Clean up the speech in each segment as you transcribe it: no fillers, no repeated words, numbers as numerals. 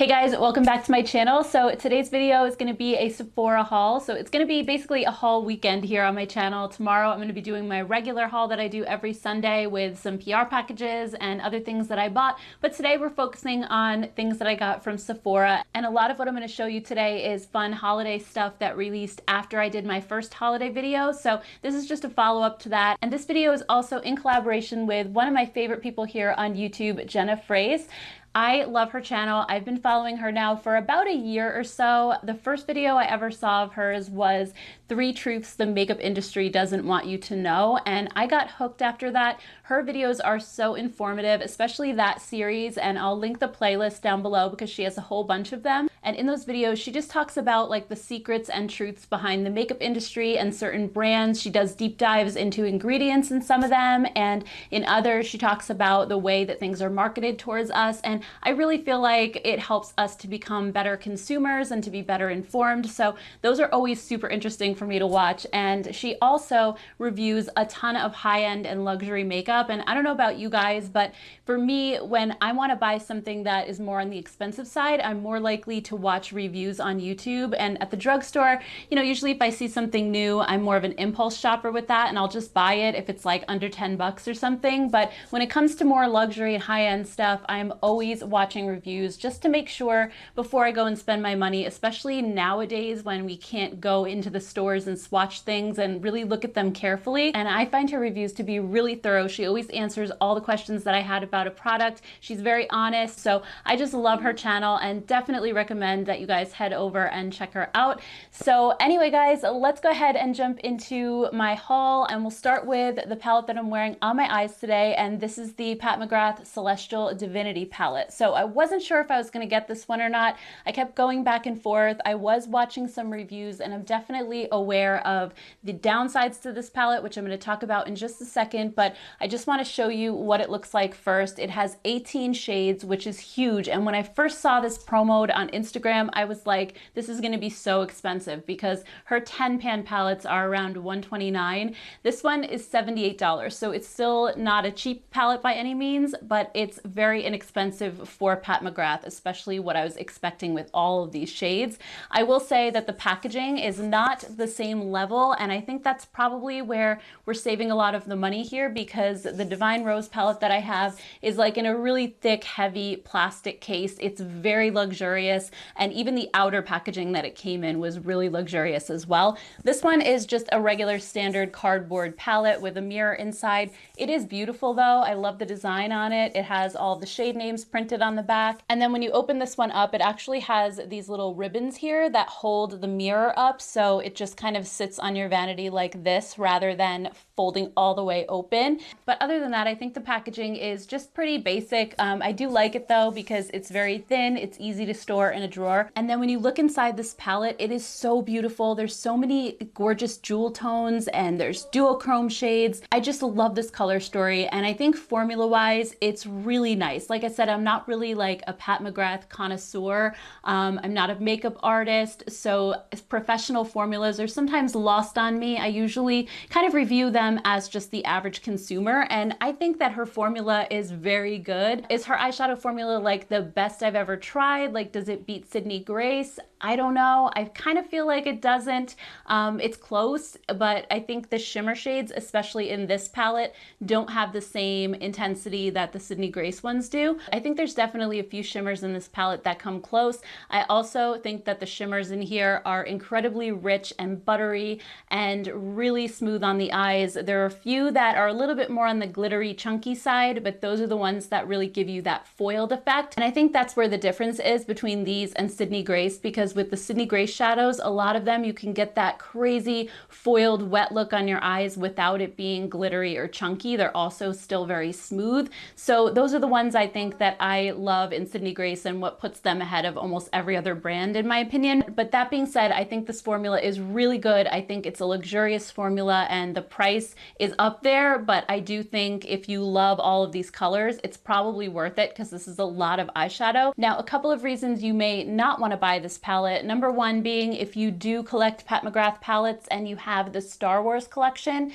Hey guys, welcome back to my channel. So today's video is going to be a Sephora haul. So it's going to be basically a haul weekend here on my channel. Tomorrow I'm going to be doing my regular haul that I do every Sunday with some PR packages and other things that I bought. But today we're focusing on things that I got from Sephora. And a lot of what I'm going to show you today is fun holiday stuff that released after I did my first holiday video. So this is just a follow-up to that. And this video is also in collaboration with one of my favorite people here on YouTube, Jena Froese. I love her channel. I've been following her now for about a year or so. The first video I ever saw of hers was 3 Truths the Makeup Industry Doesn't Want You to Know, and I got hooked after that. Her videos are so informative, especially that series, and I'll link the playlist down below because she has a whole bunch of them. And in those videos, she just talks about like the secrets and truths behind the makeup industry and certain brands. She does deep dives into ingredients in some of them, and in others, she talks about the way that things are marketed towards us. And I really feel like it helps us to become better consumers and to be better informed. So those are always super interesting for me to watch. And she also reviews a ton of high-end and luxury makeup. And I don't know about you guys, but for me, when I want to buy something that is more on the expensive side, I'm more likely to watch reviews on YouTube. And at the drugstore, you know, usually if I see something new, I'm more of an impulse shopper with that, and I'll just buy it if it's like under 10 bucks or something. But when it comes to more luxury and high-end stuff, I'm always watching reviews just to make sure before I go and spend my money, especially nowadays when we can't go into the stores and swatch things and really look at them carefully. And I find her reviews to be really thorough. She always answers all the questions that I had about a product. She's very honest. So I just love her channel and definitely recommend that you guys head over and check her out. So anyway, guys, let's go ahead and jump into my haul, and we'll start with the palette that I'm wearing on my eyes today. And this is the Pat McGrath Celestial Divinity palette. So I wasn't sure if I was going to get this one or not. I kept going back and forth. I was watching some reviews, and I'm definitely aware of the downsides to this palette, which I'm going to talk about in just a second, but I just want to show you what it looks like first. It has 18 shades, which is huge. And when I first saw this promoed on Instagram, I was like, this is going to be so expensive because her 10 pan palettes are around $129. This one is $78. So it's still not a cheap palette by any means, but it's very inexpensive for Pat McGrath, especially what I was expecting with all of these shades. I will say that the packaging is not the same level, and I think that's probably where we're saving a lot of the money here, because the Divine Rose palette that I have is like in a really thick, heavy plastic case. It's very luxurious, and even the outer packaging that it came in was really luxurious as well. This one is just a regular standard cardboard palette with a mirror inside. It is beautiful though. I love the design on it. It has all the shade names printed on the back. And then when you open this one up, it actually has these little ribbons here that hold the mirror up. So it just kind of sits on your vanity like this rather than folding all the way open. But other than that, I think the packaging is just pretty basic. I do like it though, because it's very thin. It's easy to store in a drawer. And then when you look inside this palette, it is so beautiful. There's so many gorgeous jewel tones and there's duochrome shades. I just love this color story. And I think formula wise, it's really nice. Like I said, I'm not really like a Pat McGrath connoisseur. I'm not a makeup artist, so professional formulas are sometimes lost on me. I usually kind of review them as just the average consumer, and I think that her formula is very good. Is her eyeshadow formula like the best I've ever tried? Like, does it beat Sydney Grace? I don't know. I kind of feel like it doesn't. It's close, but I think the shimmer shades, especially in this palette, don't have the same intensity that the Sydney Grace ones do. I think there's definitely a few shimmers in this palette that come close. I also think that the shimmers in here are incredibly rich and buttery and really smooth on the eyes. There are a few that are a little bit more on the glittery, chunky side, but those are the ones that really give you that foiled effect. And I think that's where the difference is between these and Sydney Grace, because with the Sydney Grace shadows, a lot of them you can get that crazy foiled wet look on your eyes without it being glittery or chunky. They're also still very smooth. So those are the ones I think that I love in Sydney Grace and what puts them ahead of almost every other brand in my opinion. But that being said, I think this formula is really good. I think it's a luxurious formula and the price is up there, but I do think if you love all of these colors, it's probably worth it because this is a lot of eyeshadow. Now, a couple of reasons you may not want to buy this palette. Number one being if you do collect Pat McGrath palettes and you have the Star Wars collection,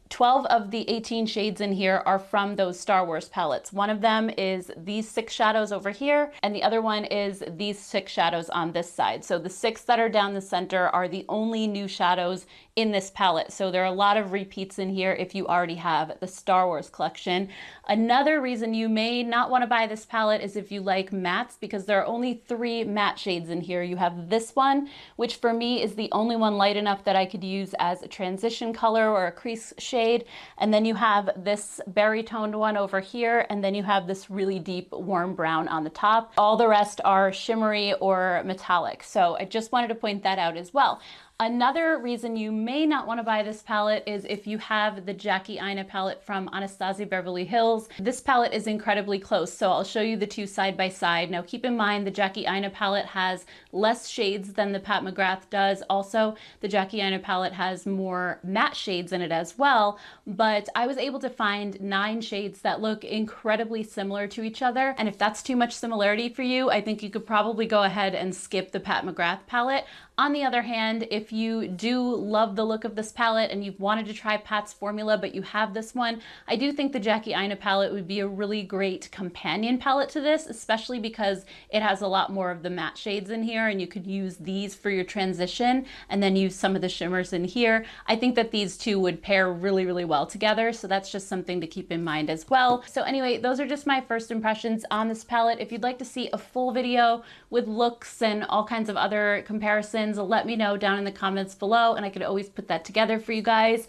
12 of the 18 shades in here are from those Star Wars palettes. One of them is these 6 shadows over here, and the other one is these 6 shadows on this side. So the 6 that are down the center are the only new shadows in this palette. So there are a lot of repeats in here if you already have the Star Wars collection. Another reason you may not want to buy this palette is if you like mattes, because there are only 3 matte shades in here. You have this one, which for me is the only one light enough that I could use as a transition color or a crease shade. And then you have this berry toned one over here, and then you have this really deep warm brown on the top. All the rest are shimmery or metallic. So I just wanted to point that out as well. Another reason you may not want to buy this palette is if you have the Jackie Aina palette from Anastasia Beverly Hills. This palette is incredibly close, so I'll show you the two side by side. Now keep in mind the Jackie Aina palette has less shades than the Pat McGrath does. Also, the Jackie Aina palette has more matte shades in it as well, but I was able to find 9 shades that look incredibly similar to each other. And if that's too much similarity for you, I think you could probably go ahead and skip the Pat McGrath palette. On the other hand, if you do love the look of this palette and you've wanted to try Pat's formula, but you have this one, I do think the Jackie Aina palette would be a really great companion palette to this, especially because it has a lot more of the matte shades in here, and you could use these for your transition and then use some of the shimmers in here. I think that these two would pair really, really well together, so that's just something to keep in mind as well. So anyway, those are just my first impressions on this palette. If you'd like to see a full video with looks and all kinds of other comparisons, let me know down in the comments below, and I could always put that together for you guys.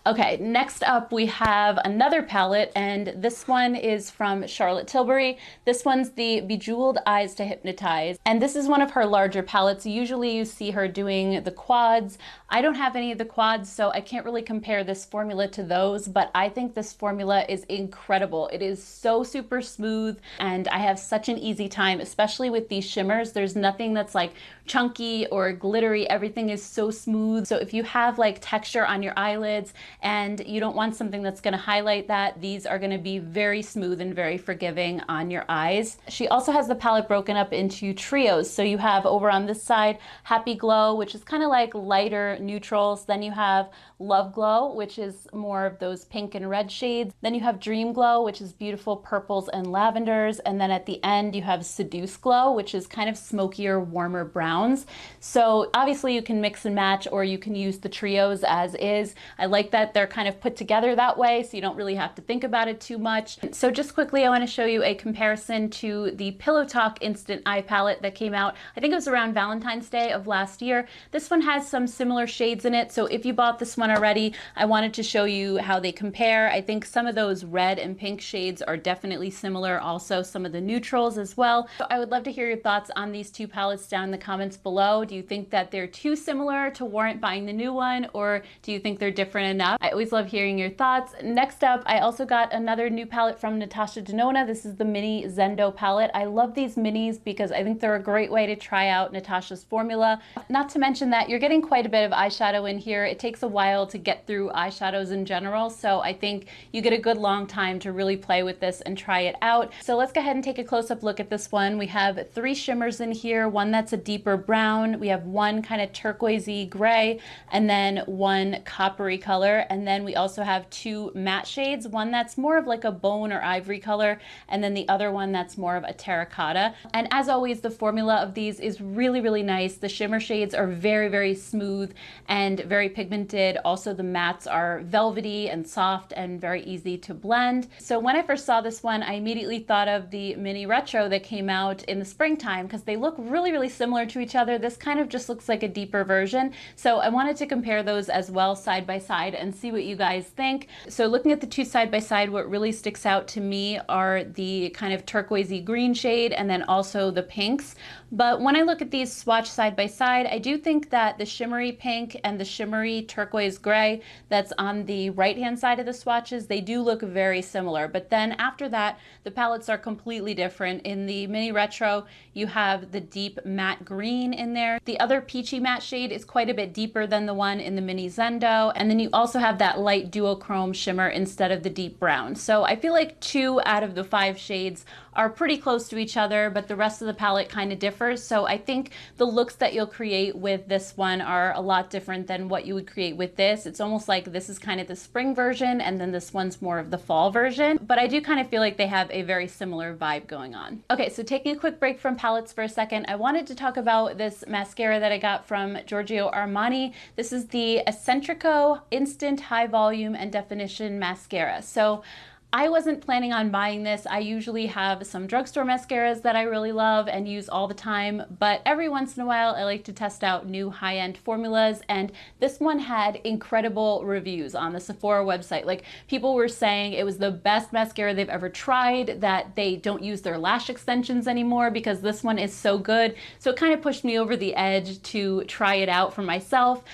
Okay, next up we have another palette, and this one is from Charlotte Tilbury. This one's the Bejeweled Eyes to Hypnotize, and this is one of her larger palettes. Usually you see her doing the quads. I don't have any of the quads, so I can't really compare this formula to those, but I think this formula is incredible. It is so super smooth, and I have such an easy time, especially with these shimmers. There's nothing that's like chunky or glittery. Everything is so smooth. So if you have like texture on your eyelids and you don't want something that's going to highlight that, these are going to be very smooth and very forgiving on your eyes. She also has the palette broken up into trios. So you have over on this side Happy Glow, which is kind of like lighter neutrals. Then you have Love Glow, which is more of those pink and red shades. Then you have Dream Glow, which is beautiful purples and lavenders. And then at the end you have Seduce Glow, which is kind of smokier, warmer browns. So obviously you can mix and match, or you can use the trios as is. I like that they're kind of put together that way, so you don't really have to think about it too much. So just quickly, I want to show you a comparison to the Pillow Talk Instant Eye Palette that came out, I think it was around Valentine's Day of last year. This one has some similar shades in it, so if you bought this one already, I wanted to show you how they compare. I think some of those red and pink shades are definitely similar, also some of the neutrals as well. So I would love to hear your thoughts on these two palettes down in the comments below. Do you think that they're too similar to warrant buying the new one, or do you think they're different enough? I always love hearing your thoughts. Next up, I also got another new palette from Natasha Denona. This is the Mini Zendo palette. I love these minis because I think they're a great way to try out Natasha's formula. Not to mention that you're getting quite a bit of eyeshadow in here. It takes a while to get through eyeshadows in general, so I think you get a good long time to really play with this and try it out. So let's go ahead and take a close-up look at this one. We have 3 shimmers in here, one that's a deeper brown, we have one kind of turquoisey gray, and then one coppery color, and then we also have 2 matte shades, one that's more of like a bone or ivory color, and then the other one that's more of a terracotta. And as always, the formula of these is really, really nice. The shimmer shades are very, very smooth and very pigmented. Also, the mattes are velvety and soft and very easy to blend. So when I first saw this one, I immediately thought of the Mini Retro that came out in the springtime, because they look really, really similar to each other. This kind of just looks like a deeper version. So I wanted to compare those as well side by side and see what you guys think. So looking at the two side by side, what really sticks out to me are the kind of turquoisey green shade and then also the pinks. But when I look at these swatch side by side, I do think that the shimmery pink and the shimmery turquoise gray that's on the right hand side of the swatches, they do look very similar. But then after that, the palettes are completely different. In the Mini Retro, you have the deep matte green in there. The other peachy matte shade is quite a bit deeper than the one in the Mini Zendo. And then you also also have that light duochrome shimmer instead of the deep brown. So I feel like 2 out of the 5 shades are pretty close to each other, but the rest of the palette kind of differs. So I think the looks that you'll create with this one are a lot different than what you would create with this. It's almost like this is kind of the spring version and then this one's more of the fall version, but I do kind of feel like they have a very similar vibe going on. Okay, so taking a quick break from palettes for a second, I wanted to talk about this mascara that I got from Giorgio Armani. This is the Eccentrico Instant High Volume and Definition Mascara. So I wasn't planning on buying this. I usually have some drugstore mascaras that I really love and use all the time, but every once in a while I like to test out new high-end formulas, and this one had incredible reviews on the Sephora website. Like, people were saying it was the best mascara they've ever tried, that they don't use their lash extensions anymore because this one is so good. So it kind of pushed me over the edge to try it out for myself.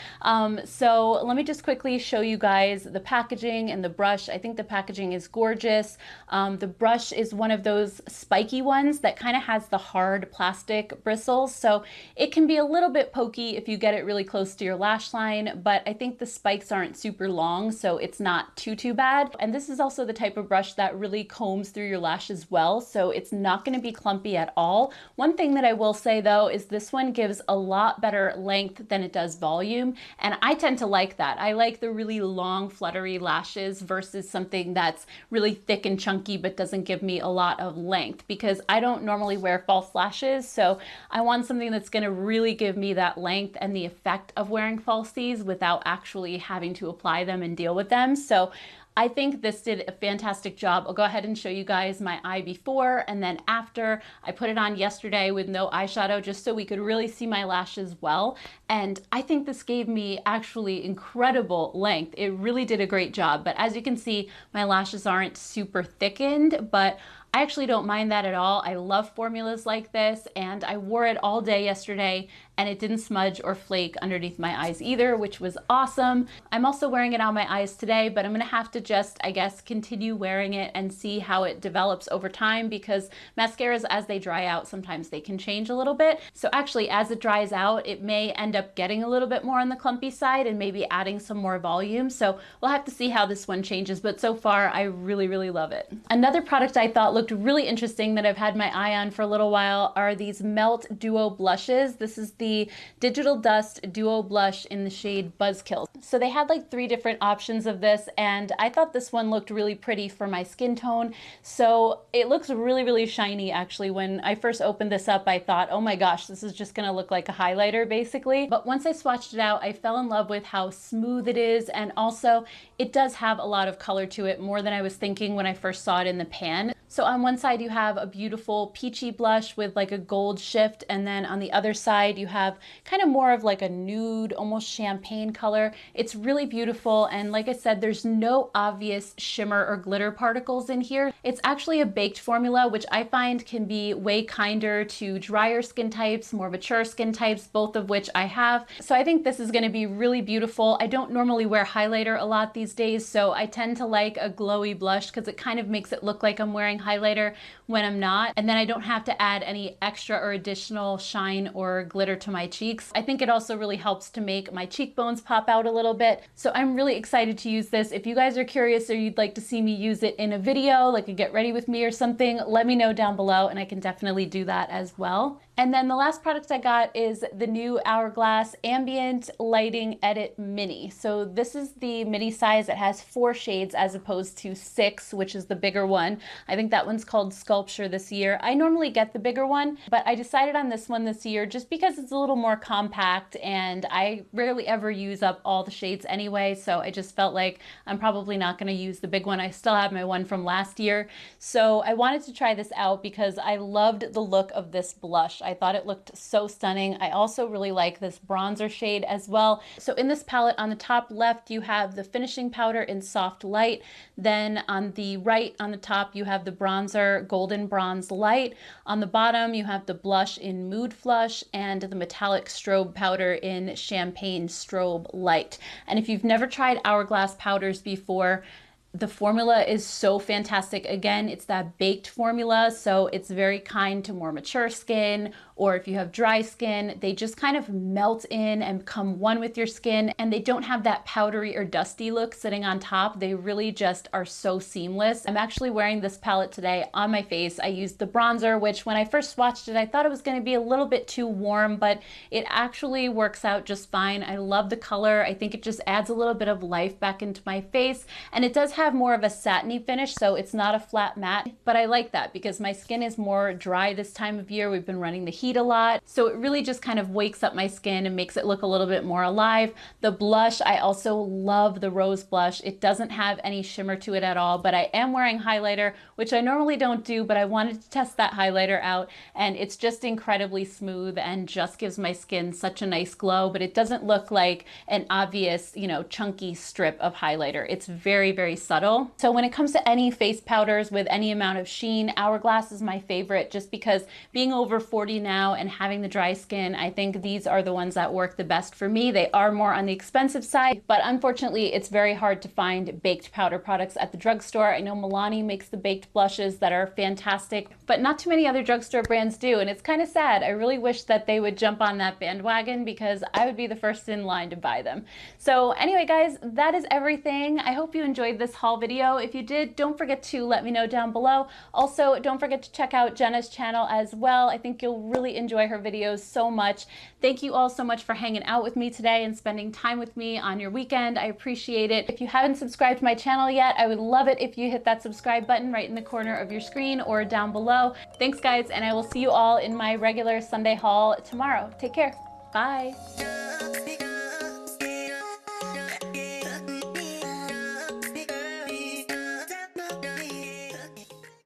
So let me just quickly show you guys the packaging and the brush. I think the packaging is gorgeous. The brush is one of those spiky ones that kind of has the hard plastic bristles, so it can be a little bit pokey if you get it really close to your lash line, but I think the spikes aren't super long, so it's not too bad. And this is also the type of brush that really combs through your lashes well, so it's not going to be clumpy at all. One thing that I will say though is this one gives a lot better length than it does volume, and I tend to like that. I like the really long fluttery lashes versus something that's really thick and chunky but doesn't give me a lot of length, because I don't normally wear false lashes, so I want something that's going to really give me that length and the effect of wearing falsies without actually having to apply them and deal with them. So I think this did a fantastic job. I'll go ahead and show you guys my eye before and then after. I put it on yesterday with no eyeshadow just so we could really see my lashes well. And I think this gave me actually incredible length. It really did a great job. But as you can see, my lashes aren't super thickened, but I actually don't mind that at all. I love formulas like this, and I wore it all day yesterday and it didn't smudge or flake underneath my eyes either, which was awesome. I'm also wearing it on my eyes today, but I'm gonna have to just, I guess, continue wearing it and see how it develops over time, because mascaras, as they dry out, sometimes they can change a little bit. So actually, as it dries out, it may end up getting a little bit more on the clumpy side and maybe adding some more volume. So we'll have to see how this one changes, but so far I really love it. Another product I thought looked really interesting that I've had my eye on for a little while are these Melt Duo blushes. This is the Digital Dust Duo Blush in the shade Buzzkill. So they had like 3 different options of this, and I thought this one looked really pretty for my skin tone. So it looks really shiny actually. When I first opened this up, I thought, oh my gosh, this is just gonna look like a highlighter basically. But once I swatched it out, I fell in love with how smooth it is, and also it does have a lot of color to it, more than I was thinking when I first saw it in the pan. So on one side you have a beautiful peachy blush with like a gold shift, and then on the other side you have kind of more of like a nude, almost champagne color. It's really beautiful, and like I said, there's no obvious shimmer or glitter particles in here. It's actually a baked formula, which I find can be way kinder to drier skin types, more mature skin types, both of which I have. So I think this is going to be really beautiful. I don't normally wear highlighter a lot these days, so I tend to like a glowy blush because it kind of makes it look like I'm wearing highlighter when I'm not, and then I don't have to add any extra or additional shine or glitter to my cheeks. I think it also really helps to make my cheekbones pop out a little bit. So I'm really excited to use this. If you guys are curious or you'd like to see me use it in a video, like a get ready with me or something, let me know down below and I can definitely do that as well. And then the last product I got is the new Hourglass Ambient Lighting Edit Mini. So this is the mini size. It has 4 shades as opposed to 6, which is the bigger one. I think that one's called Sculpture this year. I normally get the bigger one, but I decided on this one this year just because it's a little more compact, and I rarely ever use up all the shades anyway, so I just felt like I'm probably not going to use the big one. I still have my one from last year. So I wanted to try this out because I loved the look of this blush. I thought it looked so stunning. I also really like this bronzer shade as well. So in this palette, on the top left, you have the finishing powder in Soft Light. Then on the right, on the top, you have the bronzer Golden Bronze Light. On the bottom, you have the blush in Mood Flush and the metallic strobe powder in Champagne Strobe Light. And if you've never tried Hourglass powders before, The formula is so fantastic. Again, it's that baked formula, so it's very kind to more mature skin, or if you have dry skin, they just kind of melt in and become one with your skin, and they don't have that powdery or dusty look sitting on top. They really just are so seamless. I'm actually wearing this palette today on my face. I used the bronzer, which when I first swatched it, I thought it was going to be a little bit too warm, but it actually works out just fine. I love the color. I think it just adds a little bit of life back into my face, and it does have more of a satiny finish, so it's not a flat matte, but I like that because my skin is more dry this time of year. We've been running the heat a lot, so it really just kind of wakes up my skin and makes it look a little bit more alive. The blush, I also love the rose blush. It doesn't have any shimmer to it at all, but I am wearing highlighter, which I normally don't do, but I wanted to test that highlighter out, and it's just incredibly smooth and just gives my skin such a nice glow, but it doesn't look like an obvious, you know, chunky strip of highlighter. It's very, very subtle. So when it comes to any face powders with any amount of sheen, Hourglass is my favorite, just because being over 40 now and having the dry skin, I think these are the ones that work the best for me. They are more on the expensive side, but unfortunately it's very hard to find baked powder products at the drugstore. I know Milani makes the baked blushes that are fantastic, but not too many other drugstore brands do, and it's kind of sad. I really wish that they would jump on that bandwagon because I would be the first in line to buy them. So anyway, guys, that is everything. I hope you enjoyed this haul video. If you did, don't forget to let me know down below. Also, don't forget to check out Jena's channel as well. I think you'll really enjoy her videos so much. Thank you all so much for hanging out with me today and spending time with me on your weekend. I appreciate it. If you haven't subscribed to my channel yet, I would love it if you hit that subscribe button right in the corner of your screen or down below. Thanks, guys, and I will see you all in my regular Sunday haul tomorrow. Take care. Bye.